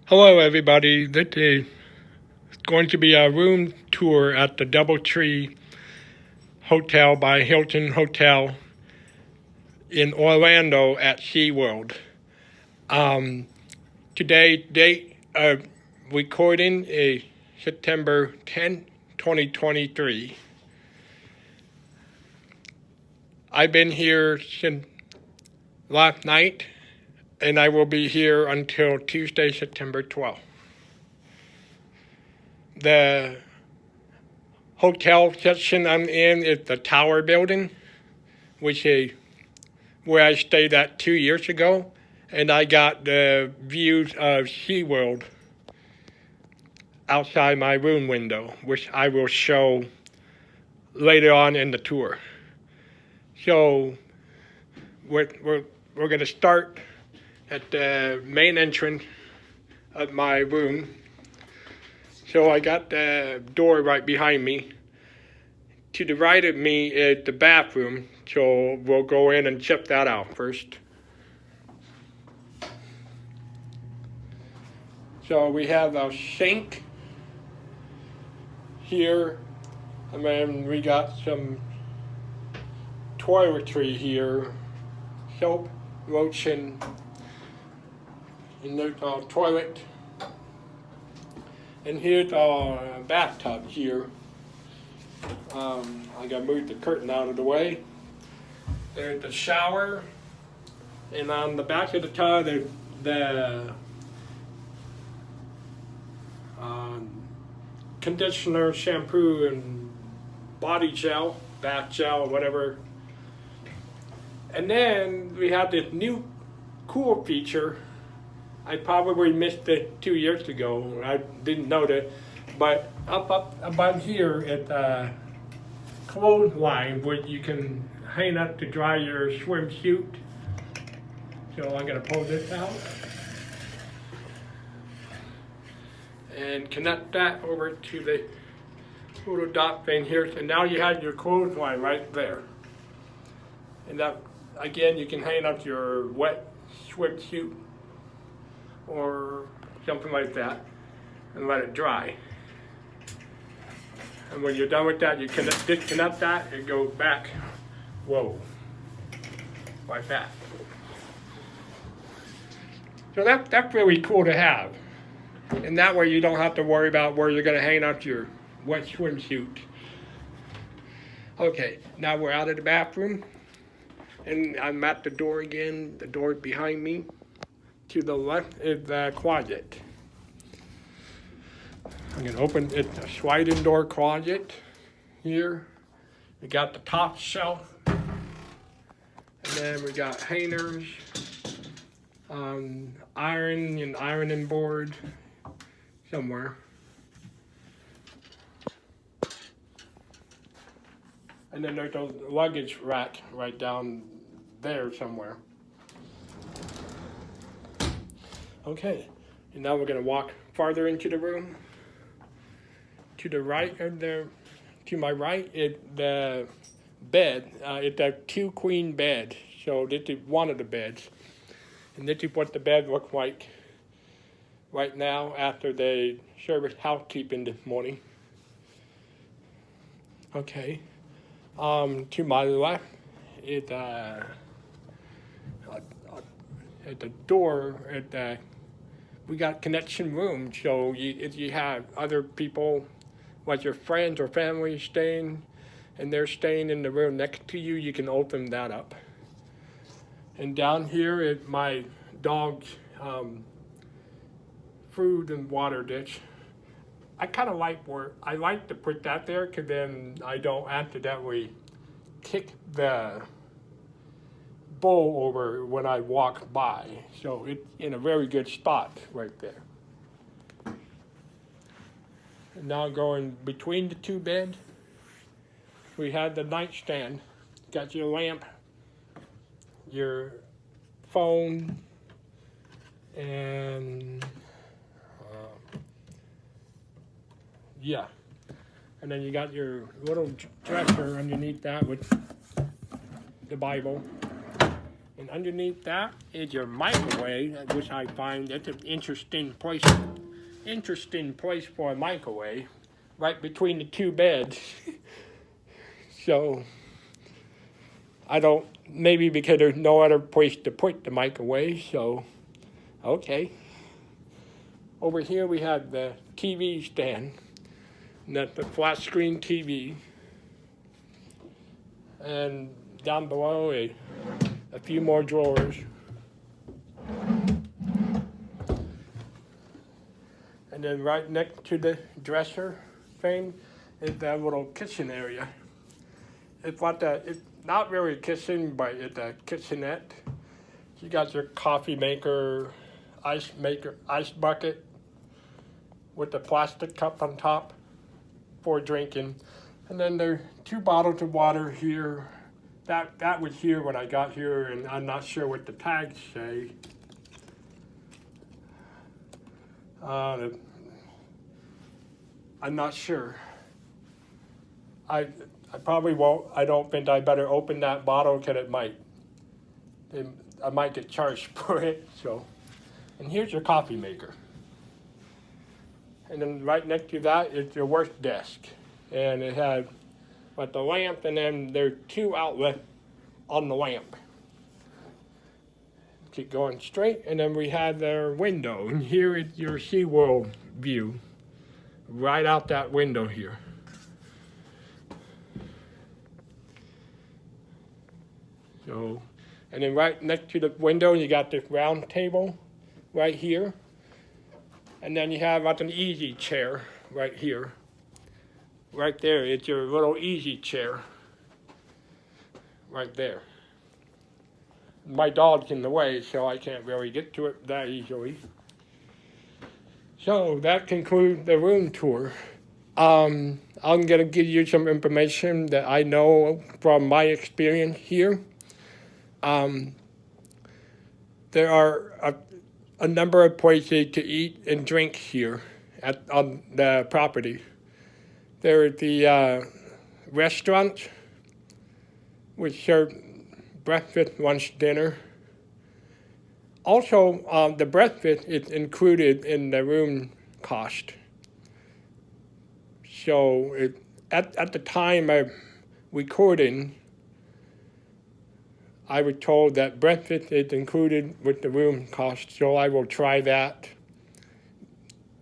Hello, everybody. This is going to be a room tour at the DoubleTree Hotel by Hilton Hotel in Orlando at SeaWorld. Today, date of recording is September 10, 2023. I've been here since last night, and I will be here until Tuesday, September 12th. The hotel section I'm in is the Tower Building, which is where I stayed at 2 years ago, and I got the views of SeaWorld outside my room window, which I will show later on in the tour. So we're going to start at the main entrance of my room. So I got the door right behind me. To the right of me is the bathroom, so we'll go in and check that out first. So we have a sink here, and then we got some toiletry here, soap, lotion, and there's a toilet. And here's our bathtub here. I gotta move the curtain out of the way. There's the shower, and on the back of the tub there's the conditioner, shampoo, and body gel, bath gel, whatever. And then we have this new cool feature. I probably missed it 2 years ago. I didn't know that. But up above here at the clothesline where you can hang up to dry your swimsuit. So I'm going to pull this out and connect that over to the little dot thing here. And now you have your clothesline right there. And that, again, you can hang up your wet swimsuit or something like that and let it dry. And when you're done with that, you can disconnect that and go back, whoa, like that. So that's really cool to have. And that way you don't have to worry about where you're gonna hang out your wet swimsuit. Okay, now we're out of the bathroom. And I'm at the door again, the door behind me. To the left is the closet. I'm gonna open it, a sliding door closet here. We got the top shelf, and then we got hangers, iron and ironing board somewhere. And then there's a luggage rack right down there somewhere. Okay, and now we're gonna walk farther into the room. To the right of to my right is the bed. It's a 2 queen bed. So this is one of the beds. And this is what the bed looks like right now after they service housekeeping this morning. Okay. To my left is at the door at the we got connection room, so if you have other people, like your friends or family staying, and they're staying in the room next to you, you can open that up. And down here is my dog's food and water dish. I kind of like to put that there, because then I don't accidentally kick the bowl over when I walk by. So it's in a very good spot right there. And now going between the two beds, we have the nightstand. Got your lamp, your phone, and yeah. And then you got your little dresser underneath that with the Bible. And underneath that is your microwave, which I find that's an interesting place for a microwave, right between the two beds. So I don't, maybe because there's no other place to put the microwave, so okay. Over here we have the TV stand, and that's the flat screen TV. And down below a few more drawers. And then right next to the dresser thing is that little kitchen area. It's not really a kitchen, but it's a kitchenette. You got your coffee maker, ice bucket with the plastic cup on top for drinking. And then there are 2 bottles of water here. That was here when I got here, and I'm not sure what the tags say. I'm not sure. I probably won't. I don't think I better open that bottle because I might get charged for it. So, and here's your coffee maker. And then right next to that is your work desk, and it had the lamp, and then there are 2 outlets on the lamp. Keep going straight, and then we had their window, and here is your SeaWorld view, right out that window here. So, and then right next to the window, you got this round table right here, and then you have an easy chair right here. Right there, it's your little easy chair. Right there. My dog's in the way, so I can't really get to it that easily. So that concludes the room tour. I'm going to give you some information that I know from my experience here. There are a number of places to eat and drink here on the property. There is the restaurant, which serve breakfast, lunch, dinner. Also, the breakfast is included in the room cost. So at the time of recording, I was told that breakfast is included with the room cost, so I will try that.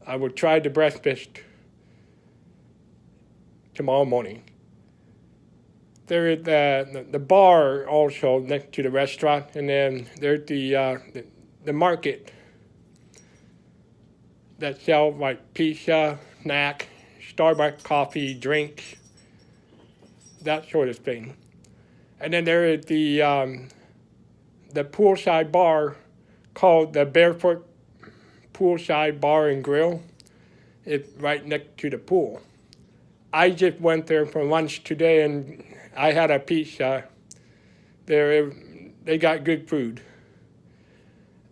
I will try the breakfast tomorrow morning. There is the bar also next to the restaurant, and then there's the market that sells like pizza, snack, Starbucks coffee, drinks, that sort of thing. And then there is the poolside bar called the Barefoot Poolside Bar and Grill. It's right next to the pool. I just went there for lunch today, and I had a pizza. They got good food.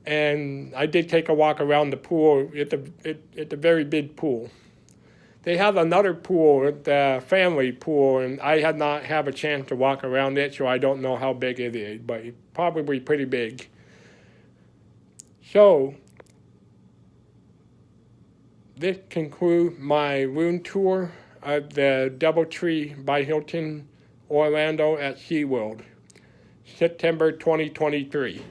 And I did take a walk around the pool. It's a very big pool. They have another pool, the family pool, and I had not had a chance to walk around it, so I don't know how big it is, but it's probably pretty big. So, this concludes my room tour of the DoubleTree by Hilton Orlando at SeaWorld, September 2023.